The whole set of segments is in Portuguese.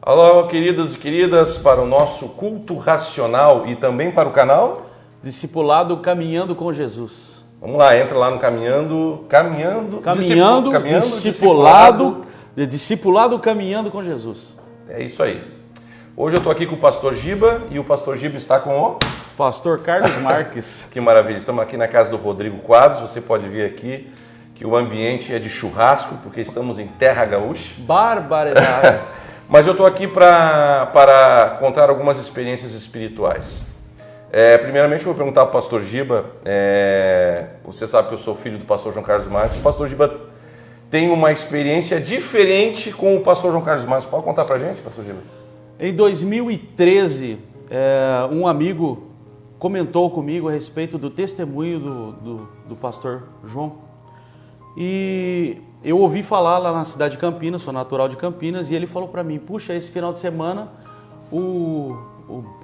Alô, queridos e queridas, para o nosso culto racional e também para o canal Discipulado Caminhando com Jesus. Vamos lá, entra lá no Discipulado Caminhando com Jesus. É isso aí. Hoje eu estou aqui com o pastor Giba e o pastor Giba está com o Pastor Carlos Marques. Que maravilha, estamos aqui na casa do Rodrigo Quadros, você pode ver aqui que o ambiente é de churrasco, porque estamos em terra gaúcha. Barbaridade. Mas eu estou aqui para contar algumas experiências espirituais. Primeiramente eu vou perguntar para o pastor Giba, você sabe que eu sou filho do pastor João Carlos Marques. O pastor Giba tem uma experiência diferente com o pastor João Carlos Marques. Pode contar para a gente, pastor Giba? Em 2013, um amigo comentou comigo a respeito do testemunho do pastor João. E eu ouvi falar lá na cidade de Campinas, sou natural de Campinas, e ele falou para mim, puxa, esse final de semana o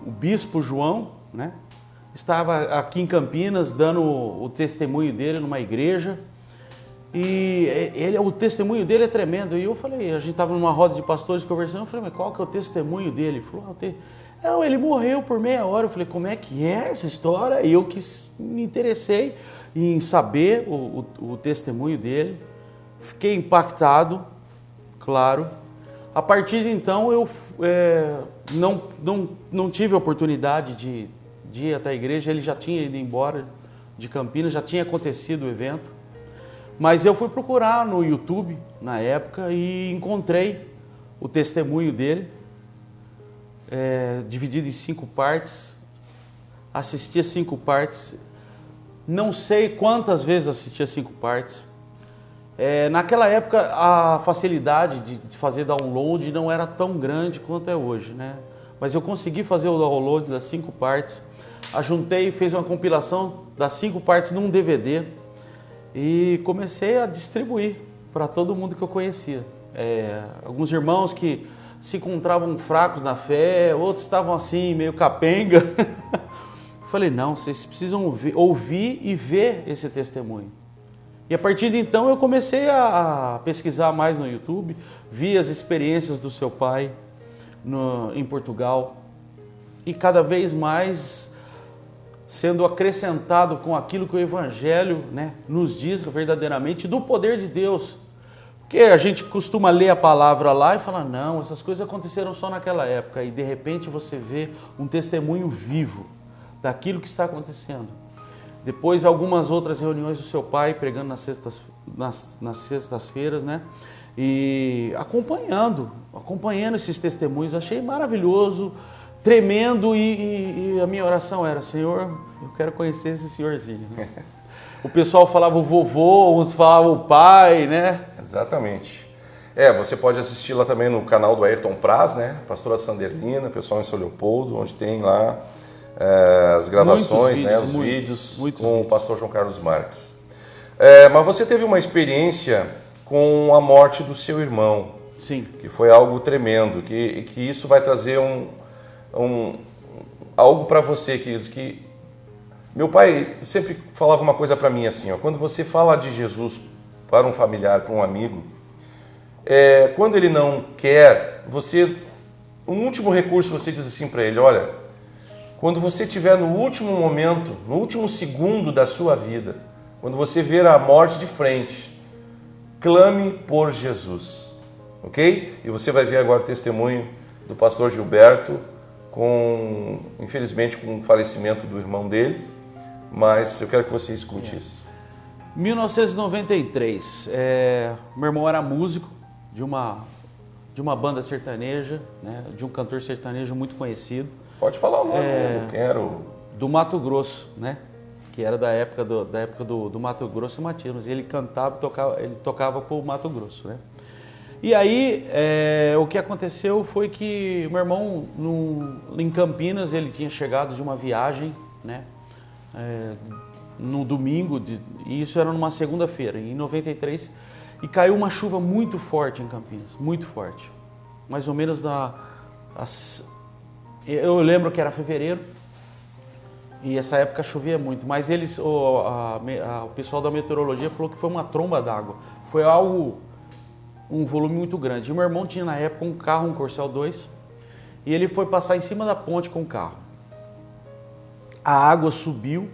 bispo João, né, estava aqui em Campinas dando o testemunho dele numa igreja, e o testemunho dele é tremendo. E eu falei, a gente estava numa roda de pastores conversando, eu falei, mas qual que é o testemunho dele? Ele falou, ele morreu por meia hora. Eu falei, como é que é essa história? E eu me interessei em saber o testemunho dele, fiquei impactado, claro. A partir de então eu não tive a oportunidade de ir até a igreja, ele já tinha ido embora de Campinas, já tinha acontecido o evento, mas eu fui procurar no YouTube na época e encontrei o testemunho dele, dividido em 5 partes, assisti a 5 partes. Não sei quantas vezes assisti a 5 partes. Naquela época a facilidade de fazer download não era tão grande quanto é hoje, né? Mas eu consegui fazer o download das 5 partes, ajuntei, fiz uma compilação das 5 partes num DVD e comecei a distribuir para todo mundo que eu conhecia. Alguns irmãos que se encontravam fracos na fé, outros estavam assim meio capenga. Falei, não, vocês precisam ouvir e ver esse testemunho. E a partir de então eu comecei a pesquisar mais no YouTube, vi as experiências do seu pai em Portugal e cada vez mais sendo acrescentado com aquilo que o Evangelho, né, nos diz verdadeiramente do poder de Deus. Porque a gente costuma ler a palavra lá e falar, não, essas coisas aconteceram só naquela época, e de repente você vê um testemunho vivo daquilo que está acontecendo. Depois, algumas outras reuniões do seu pai, pregando nas sextas-feiras, né? E acompanhando esses testemunhos, achei maravilhoso, tremendo, e a minha oração era, Senhor, eu quero conhecer esse senhorzinho. O pessoal falava o vovô, uns falavam o pai, né? Exatamente. Você pode assistir lá também no canal do Ayrton Praz, né? Pastora Sanderlina, pessoal em São Leopoldo, onde tem lá as gravações, os vídeos com o pastor João Carlos Marques. Mas você teve uma experiência com a morte do seu irmão. Sim. Que foi algo tremendo, que isso vai trazer algo para você, queridos, que meu pai sempre falava uma coisa para mim assim, quando você fala de Jesus para um familiar, para um amigo, quando ele não quer, um último recurso, você diz assim para ele, olha, quando você estiver no último momento, no último segundo da sua vida, quando você ver a morte de frente, clame por Jesus, ok? E você vai ver agora o testemunho do pastor Gilberto, infelizmente com o falecimento do irmão dele, mas eu quero que você escute isso. 1993, meu irmão era músico de uma banda sertaneja, né, de um cantor sertanejo muito conhecido. Pode falar o nome, quem era do Mato Grosso, né? Que era da época do Mato Grosso e Matias, mas ele cantava, ele tocava para o Mato Grosso, né? E aí, o que aconteceu foi que o meu irmão, em Campinas, ele tinha chegado de uma viagem, né? No domingo, e isso era numa segunda-feira, em 93, e caiu uma chuva muito forte em Campinas, muito forte. Mais ou menos eu lembro que era fevereiro, e essa época chovia muito, mas o pessoal da meteorologia falou que foi uma tromba d'água. Foi algo um volume muito grande. E meu irmão tinha na época um carro, um Corcel 2, e ele foi passar em cima da ponte com o carro. A água subiu,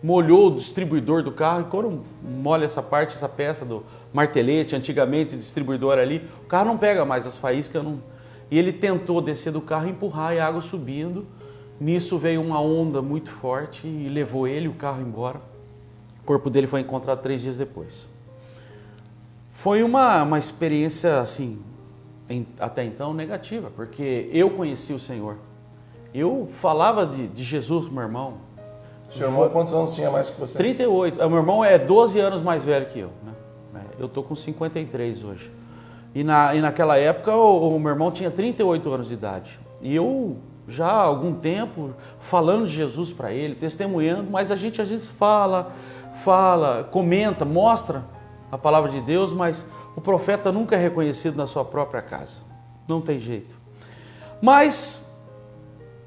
molhou o distribuidor do carro, e quando molha essa parte, essa peça do martelete, antigamente o distribuidor ali, o carro não pega mais as faíscas. E ele tentou descer do carro e empurrar, e a água subindo. Nisso veio uma onda muito forte e levou ele, o carro, embora. O corpo dele foi encontrado 3 dias depois. Foi uma experiência, assim, até então negativa, porque eu conheci o Senhor. Eu falava de Jesus pro meu irmão. O seu irmão quantos anos tinha mais que você? 38. O meu irmão é 12 anos mais velho que eu, né? Eu tô com 53 hoje. E naquela época o meu irmão tinha 38 anos de idade. E eu já há algum tempo falando de Jesus para ele, testemunhando, mas a gente às vezes fala, comenta, mostra a palavra de Deus, mas o profeta nunca é reconhecido na sua própria casa. Não tem jeito. Mas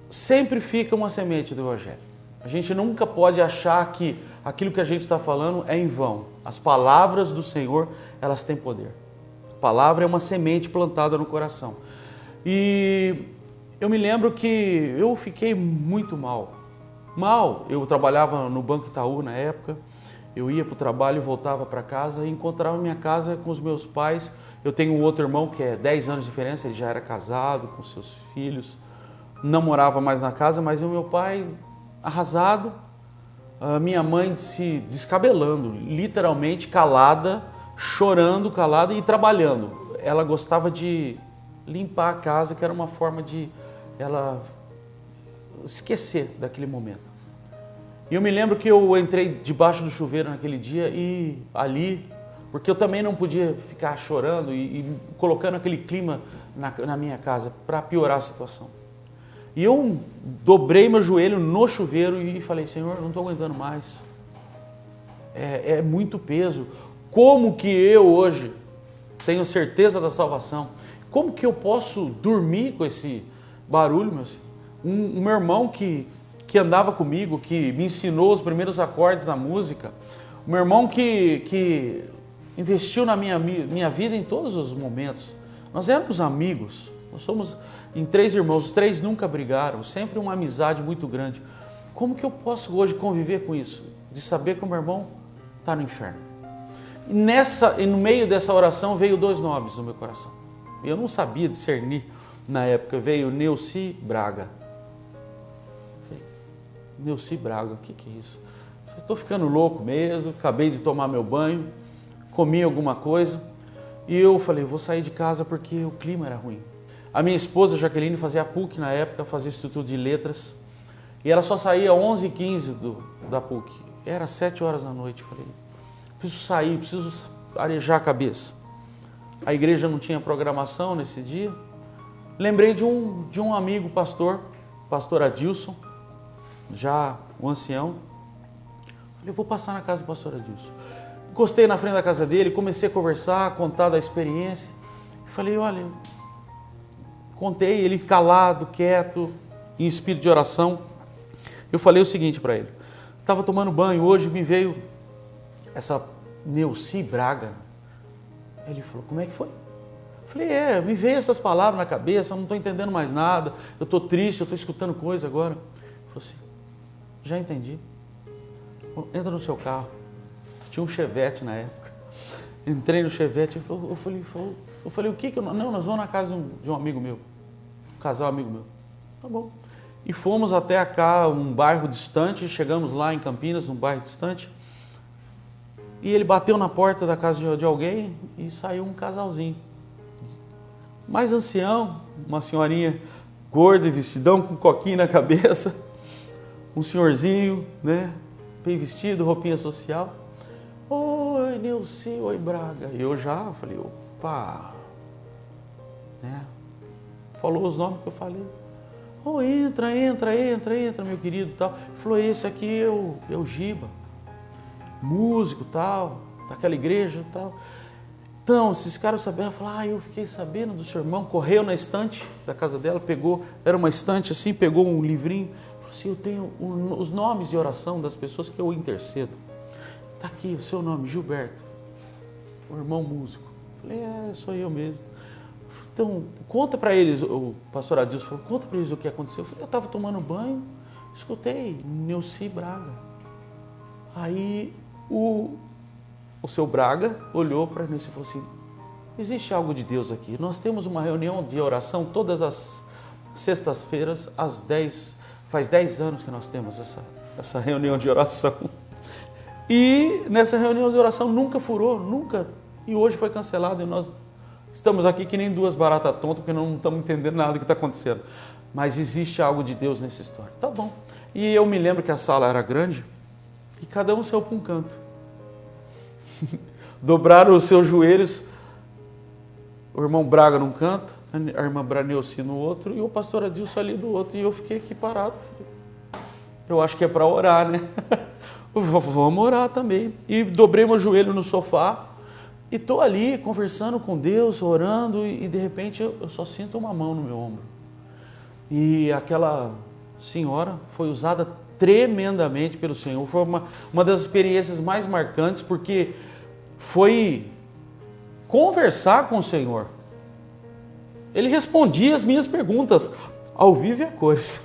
sempre fica uma semente do Evangelho. A gente nunca pode achar que aquilo que a gente está falando é em vão. As palavras do Senhor, elas têm poder. A palavra é uma semente plantada no coração. E eu me lembro que eu fiquei muito mal. Eu trabalhava no Banco Itaú na época. Eu ia para o trabalho e voltava para casa e encontrava minha casa com os meus pais. Eu tenho um outro irmão que é 10 anos de diferença, ele já era casado com seus filhos, não morava mais na casa, mas o meu pai arrasado, a minha mãe se descabelando, literalmente calada, chorando, calada e trabalhando. Ela gostava de limpar a casa, que era uma forma de ela esquecer daquele momento. E eu me lembro que eu entrei debaixo do chuveiro naquele dia e ali, porque eu também não podia ficar chorando e colocando aquele clima na minha casa para piorar a situação. E eu dobrei meu joelho no chuveiro e falei, Senhor, não estou aguentando mais. É muito peso. Como que eu hoje tenho certeza da salvação? Como que eu posso dormir com esse barulho, meu Senhor? Um meu irmão que andava comigo, que me ensinou os primeiros acordes da música, o meu irmão que investiu na minha vida em todos os momentos. Nós éramos amigos, nós somos em 3 irmãos, os 3 nunca brigaram, sempre uma amizade muito grande. Como que eu posso hoje conviver com isso? De saber que o meu irmão está no inferno. E no meio dessa oração veio 2 nomes no meu coração. Eu não sabia discernir na época, veio Neuci Braga. Neuci Braga, o que é isso? Estou ficando louco mesmo, acabei de tomar meu banho, comi alguma coisa e eu falei, vou sair de casa porque o clima era ruim. A minha esposa, Jaqueline, fazia a PUC na época, fazia Instituto de Letras e ela só saía às 11h15 da PUC. Era 7 horas da noite, eu falei, preciso sair, preciso arejar a cabeça. A igreja não tinha programação nesse dia. Lembrei de um amigo pastor Adilson, já um ancião. Falei, eu vou passar na casa do pastor Adilson. Encostei na frente da casa dele, comecei a conversar, contar da experiência. Falei, olha, contei, ele calado, quieto, em espírito de oração. Eu falei o seguinte para ele, estava tomando banho hoje, me veio essa Neuci Braga. Ele falou, como é que foi? Eu falei, me veio essas palavras na cabeça, eu não estou entendendo mais nada, eu estou triste, eu estou escutando coisa agora. Ele falou assim, já entendi. Entra no seu carro. Tinha um Chevette na época. Entrei no Chevette, eu falei, o que que eu... Não, nós vamos na casa de um amigo meu, um casal amigo meu. Tá bom. E fomos até cá, um bairro distante, chegamos lá em Campinas, um bairro distante. E ele bateu na porta da casa de alguém e saiu um casalzinho. Mais ancião, uma senhorinha gorda e vestidão, com coquinho na cabeça. Um senhorzinho, né, bem vestido, roupinha social. Oi, Neuci, oi, Braga. E eu já falei, opa, né? Falou os nomes que eu falei. Oh, entra, meu querido, tal. Ele falou, esse aqui é o Giba, músico, tal, daquela igreja, tal. Então, esses caras sabiam, falaram, eu fiquei sabendo do seu irmão, correu na estante da casa dela, pegou, era uma estante assim, pegou um livrinho, falou assim, eu tenho os nomes de oração das pessoas que eu intercedo. Está aqui o seu nome, Gilberto, o irmão músico. Falei, sou eu mesmo. Então, conta para eles, o pastor Adilson falou, conta para eles o que aconteceu. Eu falei, eu estava tomando banho, escutei Neuci Braga. Aí o seu Braga olhou para Neuci e falou assim, existe algo de Deus aqui. Nós temos uma reunião de oração todas as sextas-feiras, às 10, faz 10 anos que nós temos essa reunião de oração. E nessa reunião de oração nunca furou, nunca. E hoje foi cancelado e nós estamos aqui que nem duas baratas tontas, porque não estamos entendendo nada do que está acontecendo. Mas existe algo de Deus nessa história. Tá bom. E eu me lembro que a sala era grande e cada um saiu para um canto. Dobraram os seus joelhos, o irmão Braga num canto, a irmã Braneuci no outro e o pastor Adilson ali do outro. E eu fiquei aqui parado. Eu acho que é para orar, né? Vamos orar também. E dobrei meu joelho no sofá e estou ali conversando com Deus, orando, e de repente eu só sinto uma mão no meu ombro. E aquela senhora foi usada tremendamente pelo Senhor. Foi uma das experiências mais marcantes, porque foi conversar com o Senhor. Ele respondia as minhas perguntas ao vivo e a cores.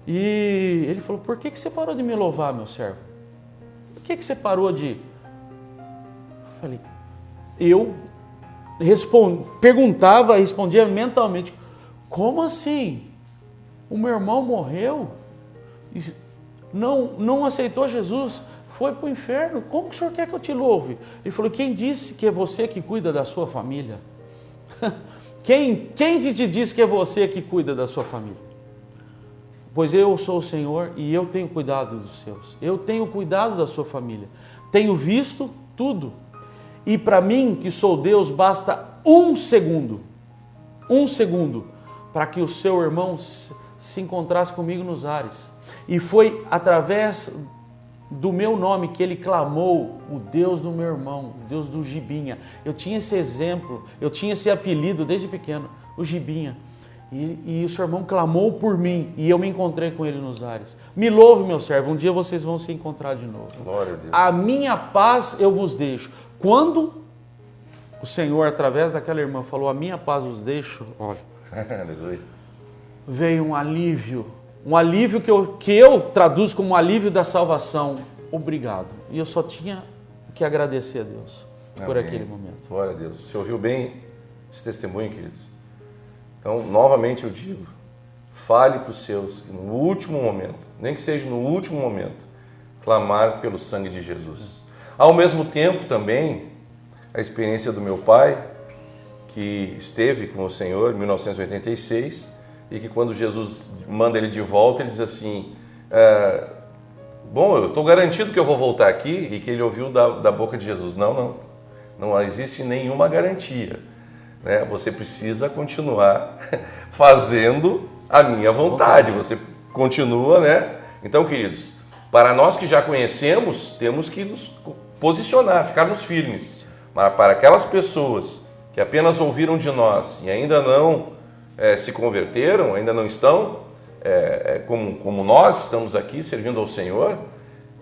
E ele falou, por que você parou de me louvar, meu servo? Por que você parou de... Falei, eu perguntava, respondia mentalmente, como assim? O meu irmão morreu? Não aceitou Jesus? Foi para o inferno? Como que o senhor quer que eu te louve? Ele falou, quem disse que é você que cuida da sua família? Quem te disse que é você que cuida da sua família? Pois eu sou o Senhor e eu tenho cuidado dos seus. Eu tenho cuidado da sua família. Tenho visto tudo. E para mim, que sou Deus, basta um segundo, para que o seu irmão se encontrasse comigo nos ares. E foi através do meu nome que ele clamou, o Deus do meu irmão, o Deus do Gibinha. Eu tinha esse exemplo, eu tinha esse apelido desde pequeno, o Gibinha. E o seu irmão clamou por mim e eu me encontrei com ele nos ares. Me louve, meu servo, um dia vocês vão se encontrar de novo. Glória a Deus. A minha paz eu vos deixo. Quando o Senhor, através daquela irmã, falou, a minha paz vos deixo, olha, Aleluia. Veio um alívio que eu traduzo como alívio da salvação. Obrigado. E eu só tinha que agradecer a Deus por aquele momento. Glória a Deus. Você ouviu bem esse testemunho, queridos? Então, novamente eu digo, fale para os seus, no último momento, nem que seja no último momento, clamar pelo sangue de Jesus. Ao mesmo tempo também, a experiência do meu pai, que esteve com o Senhor em 1986, e que quando Jesus manda ele de volta, ele diz assim, bom, eu estou garantido que eu vou voltar aqui, e que ele ouviu da boca de Jesus, não existe nenhuma garantia. Né? Você precisa continuar fazendo a minha vontade, você continua, né? Então, queridos, para nós que já conhecemos, temos que nos posicionar, ficarmos firmes. Mas para aquelas pessoas que apenas ouviram de nós e ainda não se converteram, ainda não estão, como nós estamos aqui servindo ao Senhor,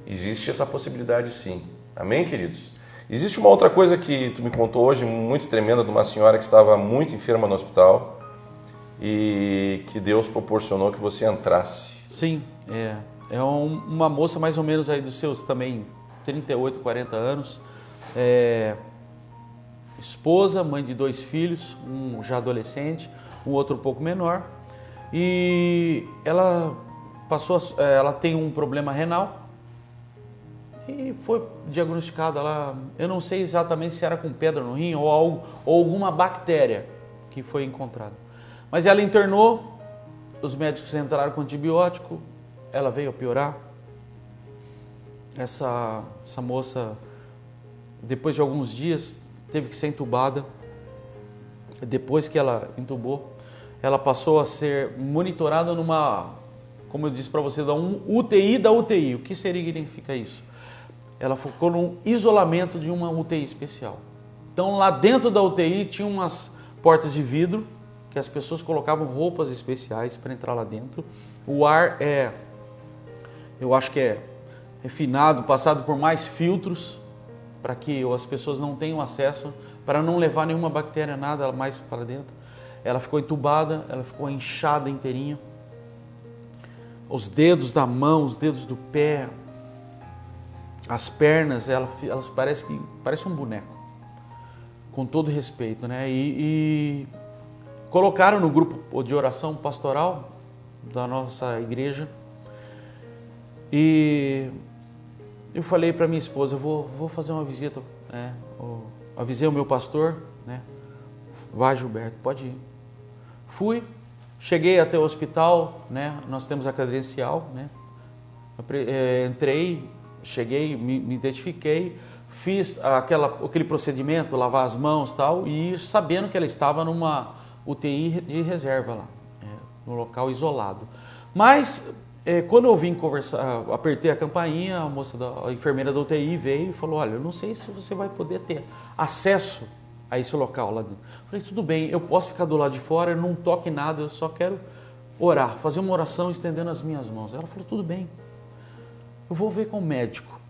existe essa possibilidade sim. Amém, queridos? Existe uma outra coisa que tu me contou hoje, muito tremenda, de uma senhora que estava muito enferma no hospital e que Deus proporcionou que você entrasse. Sim, é uma moça mais ou menos aí dos seus também 38, 40 anos, esposa, mãe de 2 filhos, um já adolescente, um outro um pouco menor, e ela tem um problema renal e foi diagnosticada lá, eu não sei exatamente se era com pedra no rim ou alguma bactéria que foi encontrada, mas ela internou, os médicos entraram com antibiótico, ela veio a piorar. Essa moça, depois de alguns dias, teve que ser entubada. Depois que ela entubou, ela passou a ser monitorada numa, como eu disse para você, um UTI da UTI. O que significa isso? Ela ficou num isolamento de uma UTI especial. Então lá dentro da UTI tinha umas portas de vidro que as pessoas colocavam roupas especiais para entrar lá dentro. O ar eu acho que é refinado, passado por mais filtros para que as pessoas não tenham acesso para não levar nenhuma bactéria, nada mais para dentro. Ela ficou entubada, ela ficou inchada inteirinha. Os dedos da mão, os dedos do pé, as pernas, elas parecem um boneco. Com todo respeito, né? E colocaram no grupo de oração pastoral da nossa igreja. E eu falei para minha esposa, eu vou fazer uma visita, né? Avisei o meu pastor, né? Vai, Gilberto, pode ir. Fui, cheguei até o hospital, né? Nós temos a credencial, né? Entrei, cheguei, me identifiquei, fiz aquele procedimento, lavar as mãos e tal, e sabendo que ela estava numa UTI de reserva lá, no local isolado. Mas quando eu vim conversar, apertei a campainha, a enfermeira da UTI veio e falou, olha, eu não sei se você vai poder ter acesso a esse local lá dentro. Falei, tudo bem, eu posso ficar do lado de fora, eu não toque nada, eu só quero orar, fazer uma oração estendendo as minhas mãos. Ela falou, tudo bem, eu vou ver com o médico.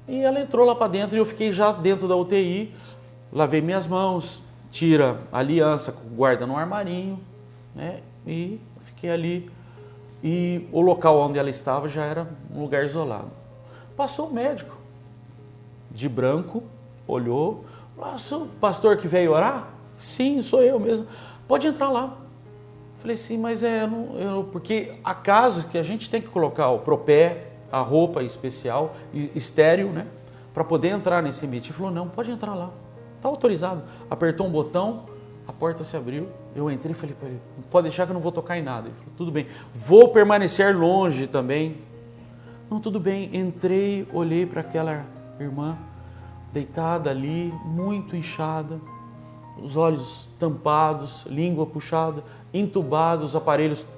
E ela entrou lá para dentro e eu fiquei já dentro da UTI, lavei minhas mãos, tira a aliança, guarda no armarinho, né? E fiquei ali. E o local onde ela estava já era um lugar isolado. Passou o médico, de branco, olhou, falou, sou o pastor que veio orar? Sim, sou eu mesmo. Pode entrar lá. Falei, sim, mas porque há casos que a gente tem que colocar o propé, a roupa especial, estéril, né? Para poder entrar nesse ambiente. Ele falou, não, pode entrar lá. Está autorizado. Apertou um botão, a porta se abriu. Eu entrei e falei para ele, pode deixar que eu não vou tocar em nada. Ele falou, tudo bem. Vou permanecer longe também. Não, tudo bem. Entrei, olhei para aquela irmã deitada ali, muito inchada, os olhos tampados, língua puxada, entubada, os aparelhos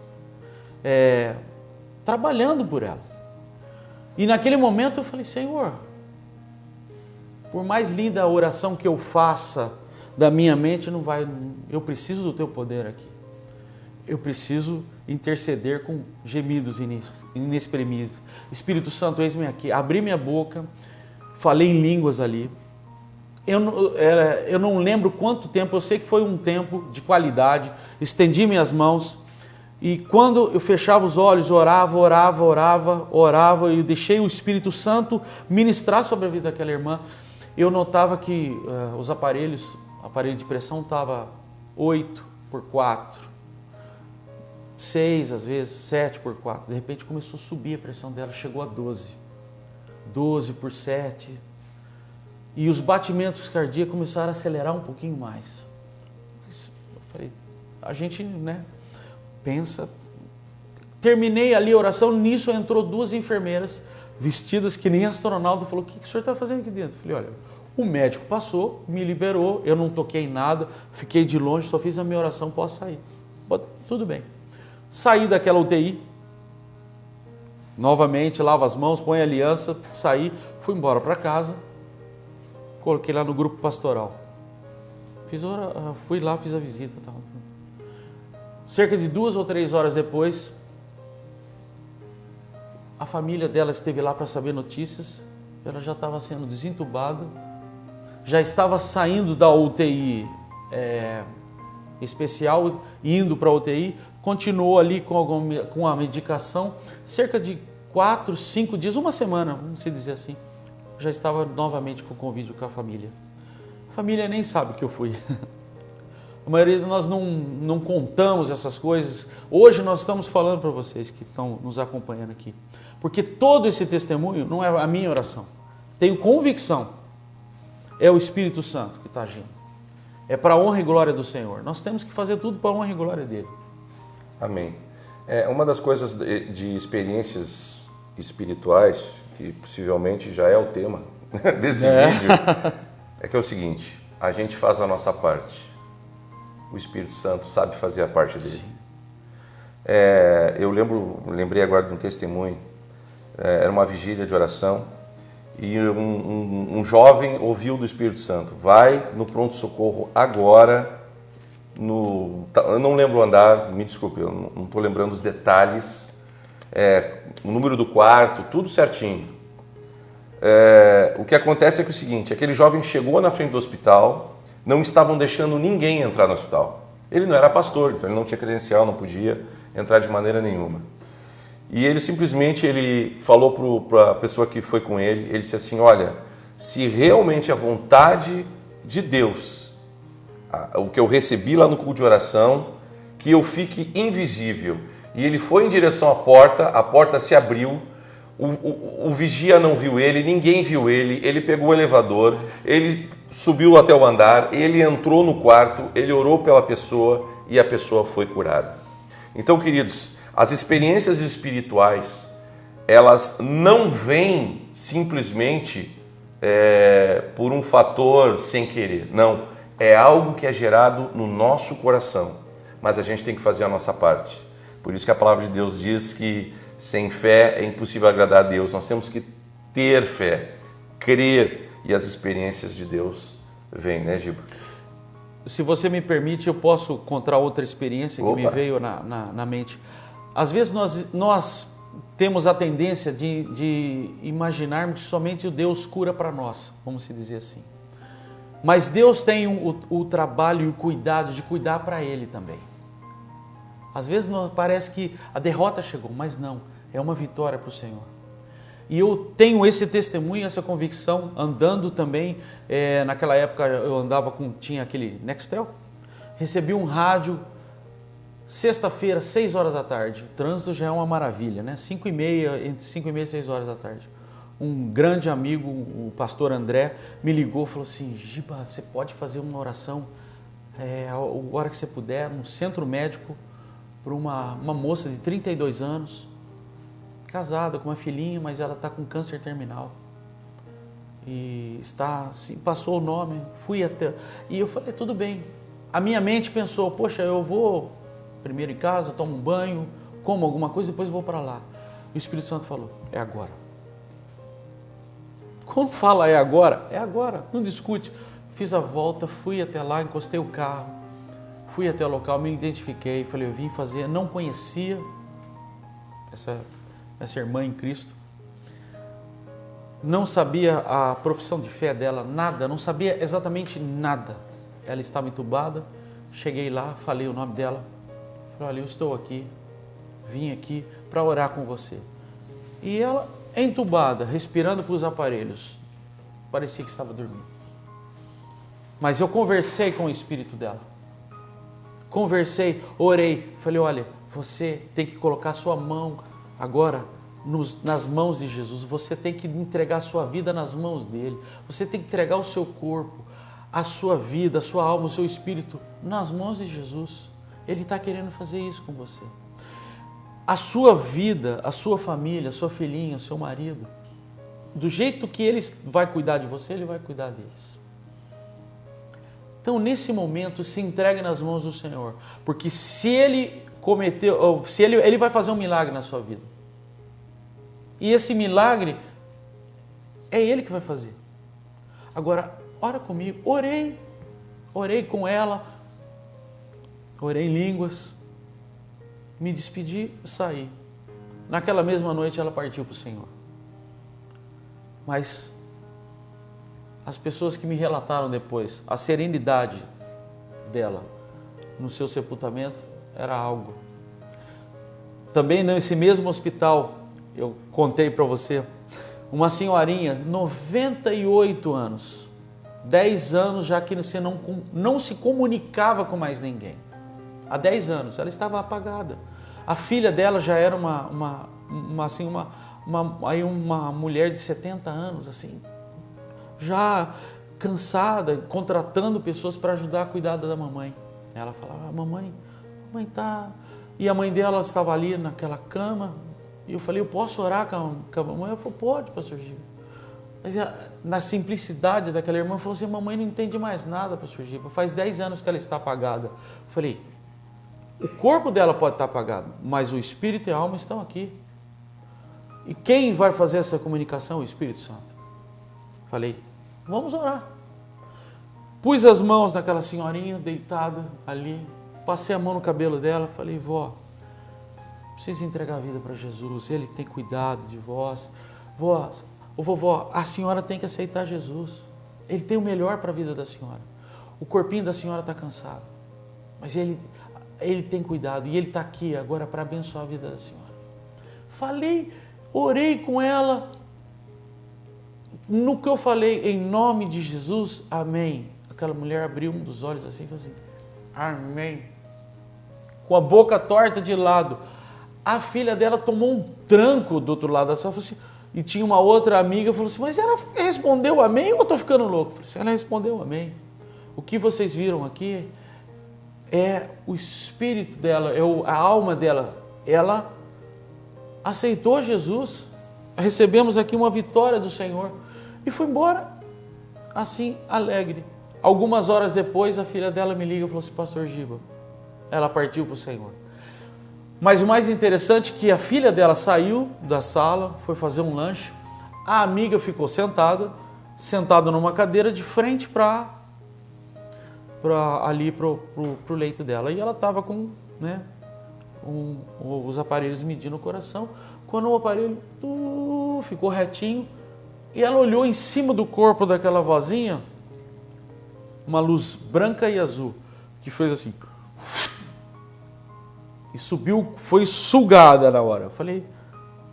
trabalhando por ela. E naquele momento eu falei, Senhor, por mais linda a oração que eu faça da minha mente, não vai, eu preciso do teu poder aqui. Eu preciso interceder com gemidos inexprimíveis. Espírito Santo, eis-me aqui. Abri minha boca, falei em línguas ali. Eu não lembro quanto tempo, eu sei que foi um tempo de qualidade. Estendi minhas mãos e quando eu fechava os olhos, orava e deixei o Espírito Santo ministrar sobre a vida daquela irmã. Eu notava que os aparelhos, o aparelho de pressão estava 8/4, 6 às vezes, 7/4. De repente começou a subir a pressão dela, chegou a 12/7. E os batimentos cardíacos começaram a acelerar um pouquinho mais. Mas eu falei, a gente, né, pensa. Terminei ali a oração, nisso entrou 2 enfermeiras, vestidas que nem astronauta, falou, o que o senhor está fazendo aqui dentro? Eu falei, olha, o médico passou, me liberou, eu não toquei em nada, fiquei de longe, só fiz a minha oração, posso sair. Tudo bem. Saí daquela UTI, novamente, lavo as mãos, põe a aliança, saí, fui embora para casa, coloquei lá no grupo pastoral. Fui lá, fiz a visita. Tal. Cerca de 2 ou 3 horas depois, a família dela esteve lá para saber notícias. Ela já estava sendo desentubada, já estava saindo da UTI especial, indo para a UTI, continuou ali com a medicação, cerca de 4, 5 dias, uma semana, vamos dizer assim. Já estava novamente com convívio com a família. A família nem sabe que eu fui. A maioria de nós não contamos essas coisas. Hoje nós estamos falando para vocês que estão nos acompanhando aqui. Porque todo esse testemunho não é a minha oração. Tenho convicção. É o Espírito Santo que está agindo. É para a honra e glória do Senhor. Nós temos que fazer tudo para a honra e glória dele. Amém. Uma das coisas de experiências espirituais, que possivelmente já é o tema desse vídeo, é que é o seguinte, a gente faz a nossa parte, o Espírito Santo sabe fazer a parte dele. Eu lembrei agora de um testemunho, era uma vigília de oração, e um jovem ouviu do Espírito Santo, vai no pronto-socorro agora, eu não lembro o andar, me desculpe, eu não estou lembrando os detalhes, o número do quarto, tudo certinho. O que acontece é que o seguinte, aquele jovem chegou na frente do hospital, não estavam deixando ninguém entrar no hospital. Ele não era pastor, então ele não tinha credencial, não podia entrar de maneira nenhuma. E ele simplesmente falou para a pessoa que foi com ele, ele disse assim, olha, se realmente a vontade de Deus, o que eu recebi lá no culto de oração, que eu fique invisível. E ele foi em direção à porta, a porta se abriu, o vigia não viu ele, ninguém viu ele pegou o elevador, ele subiu até o andar, ele entrou no quarto, ele orou pela pessoa e a pessoa foi curada. Então, queridos, as experiências espirituais, elas não vêm simplesmente por um fator sem querer, não, é algo que é gerado no nosso coração, mas a gente tem que fazer a nossa parte. Por isso que a palavra de Deus diz que sem fé é impossível agradar a Deus. Nós temos que ter fé, crer, e as experiências de Deus vêm, né, Giba? Se você me permite, eu posso contar outra experiência que me veio na mente. Às vezes nós temos a tendência de imaginarmos que somente o Deus cura para nós, vamos se dizer assim. Mas Deus tem o trabalho e o cuidado de cuidar para Ele também. Às vezes parece que a derrota chegou, mas não, é uma vitória para o Senhor. E eu tenho esse testemunho, essa convicção, andando também, naquela época eu andava tinha aquele Nextel, recebi um rádio, sexta-feira, 6 horas da tarde, o trânsito já é uma maravilha, né? 5h30, entre 5h30 e 6 horas da tarde. Um grande amigo, o pastor André, me ligou e falou assim, Giba, você pode fazer uma oração, a hora que você puder, no centro médico, para uma moça de 32 anos, casada com uma filhinha, mas ela está com câncer terminal. E está, assim, passou o nome, fui até... E eu falei, tudo bem. A minha mente pensou, poxa, eu vou primeiro em casa, tomo um banho, como alguma coisa, depois vou para lá. E o Espírito Santo falou, é agora. Quando fala é agora, não discute. Fiz a volta, fui até lá, encostei o carro, fui até o local, me identifiquei, falei, eu vim fazer, não conhecia essa irmã em Cristo, não sabia a profissão de fé dela, nada, não sabia exatamente nada. Ela estava entubada, cheguei lá, falei o nome dela, falei, olha, eu estou aqui, vim aqui para orar com você. E ela, entubada, respirando para os aparelhos, parecia que estava dormindo. Mas eu conversei com o espírito dela. Conversei, orei, falei, olha, você tem que colocar sua mão agora nas mãos de Jesus, você tem que entregar a sua vida nas mãos dele, você tem que entregar o seu corpo, a sua vida, a sua alma, o seu espírito nas mãos de Jesus. Ele está querendo fazer isso com você. A sua vida, a sua família, a sua filhinha, o seu marido, do jeito que ele vai cuidar de você, ele vai cuidar deles. Então, nesse momento, se entregue nas mãos do Senhor, porque se ele ele vai fazer um milagre na sua vida. E esse milagre é Ele que vai fazer. Agora, ora comigo. Orei com ela, orei em línguas, me despedi e saí. Naquela mesma noite ela partiu para o Senhor. Mas as pessoas que me relataram depois, a serenidade dela no seu sepultamento era algo. Também nesse mesmo hospital, eu contei para você, uma senhorinha, 98 anos, 10 anos já que você não se comunicava com mais ninguém. Há 10 anos, ela estava apagada. A filha dela já era uma mulher de 70 anos, assim, já cansada, contratando pessoas para ajudar a cuidar da mamãe. Ela falava, mamãe tá... E a mãe dela estava ali naquela cama, e eu falei, eu posso orar com a mamãe? Ela falou, pode, pastor Giba. Mas na simplicidade daquela irmã, falou assim, mamãe não entende mais nada, pastor Giba, faz 10 anos que ela está apagada. Eu falei, o corpo dela pode estar apagado, mas o espírito e a alma estão aqui. E quem vai fazer essa comunicação? O Espírito Santo. Falei, vamos orar. Pus as mãos naquela senhorinha deitada ali, passei a mão no cabelo dela, falei, vó, precisa entregar a vida para Jesus, Ele tem cuidado de vós. Vovó, a senhora tem que aceitar Jesus. Ele tem o melhor para a vida da senhora. o corpinho da senhora está cansado, mas ele tem cuidado e ele está aqui agora para abençoar a vida da senhora. Falei, orei com ela, no que eu falei, em nome de Jesus, amém. Aquela mulher abriu um dos olhos assim e falou assim, amém, com a boca torta de lado. A filha dela tomou um tranco do outro lado da sala, falou assim, e tinha uma outra amiga, falou assim, mas ela respondeu amém ou eu estou ficando louco? Eu falei assim, ela respondeu amém. O que vocês viram aqui é o espírito dela, é a alma dela. Ela aceitou Jesus. Recebemos aqui uma vitória do Senhor. E foi embora assim, alegre. Algumas horas depois, a filha dela me liga e falou assim, pastor Giba, ela partiu para o Senhor. Mas o mais interessante é que a filha dela saiu da sala, foi fazer um lanche, a amiga ficou sentada numa cadeira de frente ali pro leito dela. E ela estava com, né, os aparelhos medindo o coração. Quando o aparelho ficou retinho, e ela olhou em cima do corpo daquela vozinha, uma luz branca e azul, que fez assim, e subiu, foi sugada na hora. Eu falei,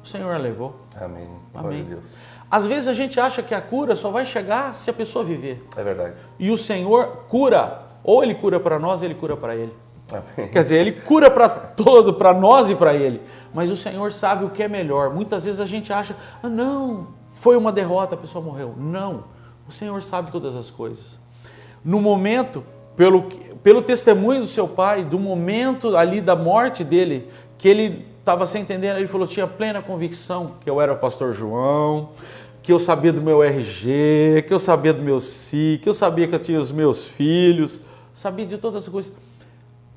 o Senhor a levou. Amém. Amém. Glória a Deus. Às vezes a gente acha que a cura só vai chegar se a pessoa viver. É verdade. E o Senhor cura, ou Ele cura para nós, ou Ele cura para Ele. Amém. Quer dizer, Ele cura para nós e para Ele. Mas o Senhor sabe o que é melhor. Muitas vezes a gente acha, não, foi uma derrota, a pessoa morreu. Não, o Senhor sabe todas as coisas. No momento, pelo testemunho do seu pai, do momento ali da morte dele, que ele estava sem entender, ele falou, tinha plena convicção que eu era o pastor João, que eu sabia do meu RG, que eu sabia do meu SI, que eu sabia que eu tinha os meus filhos, sabia de todas as coisas.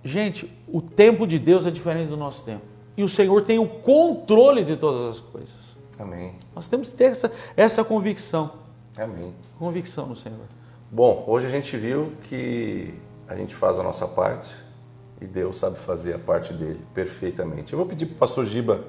Gente, o tempo de Deus é diferente do nosso tempo. E o Senhor tem o controle de todas as coisas. Amém. Nós temos que ter essa convicção. Amém. Convicção no Senhor. Bom, hoje a gente viu que a gente faz a nossa parte e Deus sabe fazer a parte dele perfeitamente. Eu vou pedir para o pastor Giba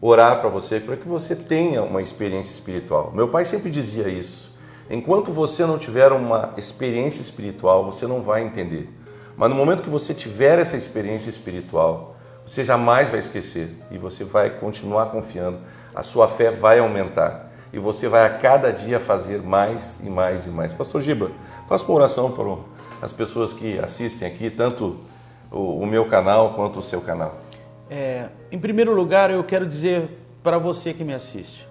orar para você, para que você tenha uma experiência espiritual. Meu pai sempre dizia isso. Enquanto você não tiver uma experiência espiritual, você não vai entender. Mas no momento que você tiver essa experiência espiritual, você jamais vai esquecer e você vai continuar confiando. A sua fé vai aumentar. E você vai a cada dia fazer mais e mais e mais. Pastor Giba, faça uma oração para as pessoas que assistem aqui, tanto o meu canal quanto o seu canal. Em primeiro lugar, eu quero dizer para você que me assiste,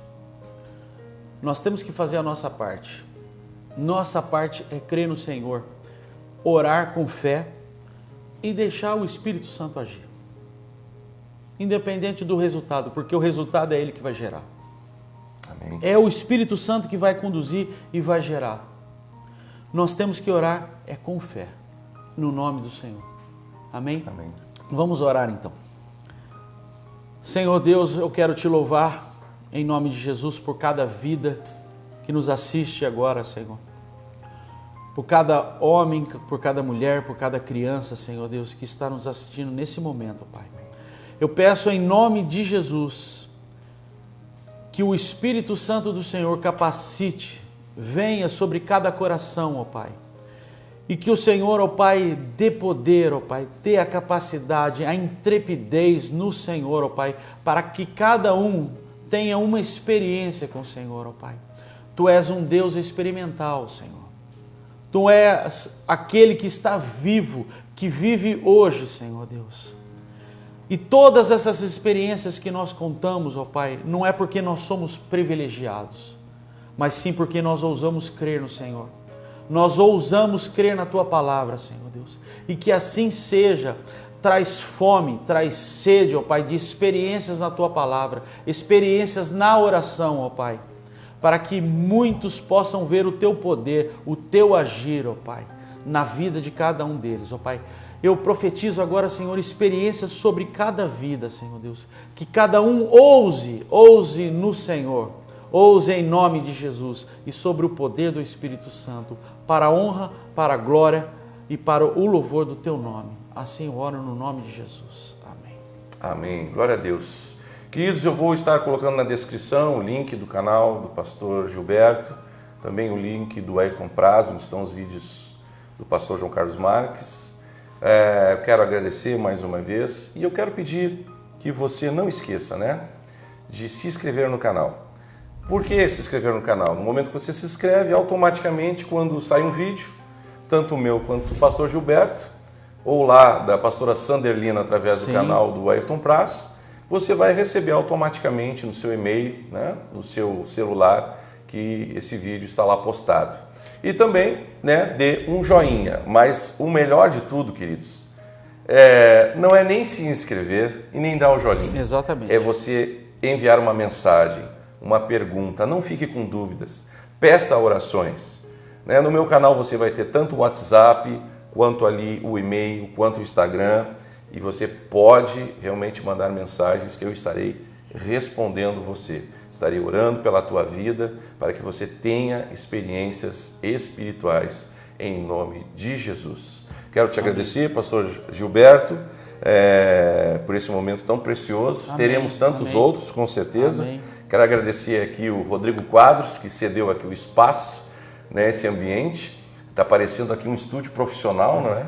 nós temos que fazer a nossa parte. Nossa parte é crer no Senhor, orar com fé e deixar o Espírito Santo agir. Independente do resultado, porque o resultado é Ele que vai gerar. Amém. É o Espírito Santo que vai conduzir e vai gerar. Nós temos que orar com fé, no nome do Senhor. Amém? Amém. Vamos orar então. Senhor Deus, eu quero te louvar em nome de Jesus por cada vida que nos assiste agora, Senhor. Por cada homem, por cada mulher, por cada criança, Senhor Deus, que está nos assistindo nesse momento, Pai. Eu peço em nome de Jesus que o Espírito Santo do Senhor capacite, venha sobre cada coração, ó Pai. E que o Senhor, ó Pai, dê poder, ó Pai, dê a capacidade, a intrepidez no Senhor, ó Pai, para que cada um tenha uma experiência com o Senhor, ó Pai. Tu és um Deus experimental, Senhor. Tu és aquele que está vivo, que vive hoje, Senhor Deus. E todas essas experiências que nós contamos, ó Pai, não é porque nós somos privilegiados, mas sim porque nós ousamos crer no Senhor. Nós ousamos crer na Tua palavra, Senhor Deus. E que assim seja. Traz fome, traz sede, ó Pai, de experiências na Tua palavra, experiências na oração, ó Pai, para que muitos possam ver o Teu poder, o Teu agir, ó Pai, na vida de cada um deles, ó Pai. Eu profetizo agora, Senhor, experiências sobre cada vida, Senhor Deus. Que cada um ouse no Senhor, ouse em nome de Jesus e sobre o poder do Espírito Santo, para a honra, para a glória e para o louvor do Teu nome. Assim eu oro no nome de Jesus. Amém. Amém. Glória a Deus. Queridos, eu vou estar colocando na descrição o link do canal do pastor Gilberto, também o link do Ayrton Prazo, onde estão os vídeos do pastor João Carlos Marques. Eu quero agradecer mais uma vez e eu quero pedir que você não esqueça, né, de se inscrever no canal. Por que se inscrever no canal? No momento que você se inscreve, automaticamente quando sai um vídeo, tanto o meu quanto do pastor Gilberto, ou lá da pastora Sanderlina através do canal do Ayrton Praz, você vai receber automaticamente no seu e-mail, né, no seu celular, que esse vídeo está lá postado. E também, né, dê um joinha. Mas o melhor de tudo, queridos, não é nem se inscrever e nem dar o joinha. Exatamente. É você enviar uma mensagem, uma pergunta. Não fique com dúvidas. Peça orações. Né? No meu canal você vai ter tanto o WhatsApp, quanto ali o e-mail, quanto o Instagram. E você pode realmente mandar mensagens que eu estarei respondendo você. Estarei orando pela tua vida para que você tenha experiências espirituais em nome de Jesus. Quero te agradecer, pastor Gilberto, por esse momento tão precioso. Teremos tantos outros, com certeza. Quero agradecer aqui o Rodrigo Quadros, que cedeu aqui o espaço, né, esse ambiente. Está parecendo aqui um estúdio profissional, não é?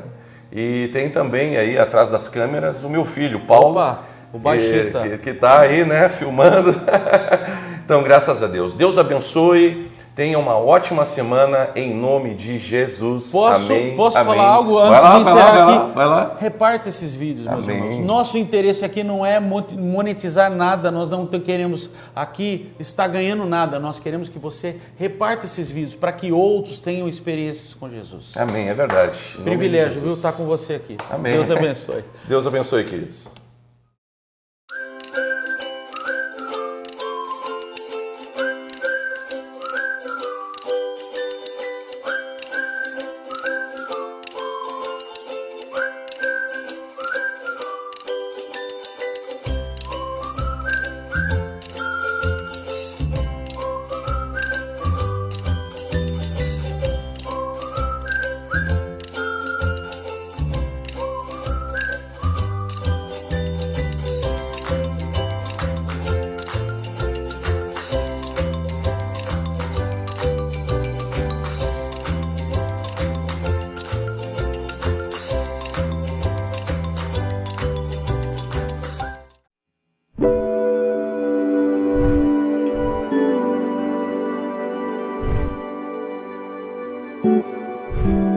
E tem também aí atrás das câmeras o meu filho, Paulo. Opa, o baixista. Que está aí, né, filmando. Então, graças a Deus. Deus abençoe. Tenha uma ótima semana em nome de Jesus. Amém. Posso Amém. falar algo antes de encerrar aqui? Vai lá. Reparta esses vídeos, meus Amém. irmãos. Nosso interesse aqui não é monetizar nada, nós não queremos aqui estar ganhando nada, nós queremos que você reparta esses vídeos para que outros tenham experiências com Jesus. Amém, é verdade. Privilégio, viu, estar com você aqui. Amém. Deus abençoe. Deus abençoe, queridos. Música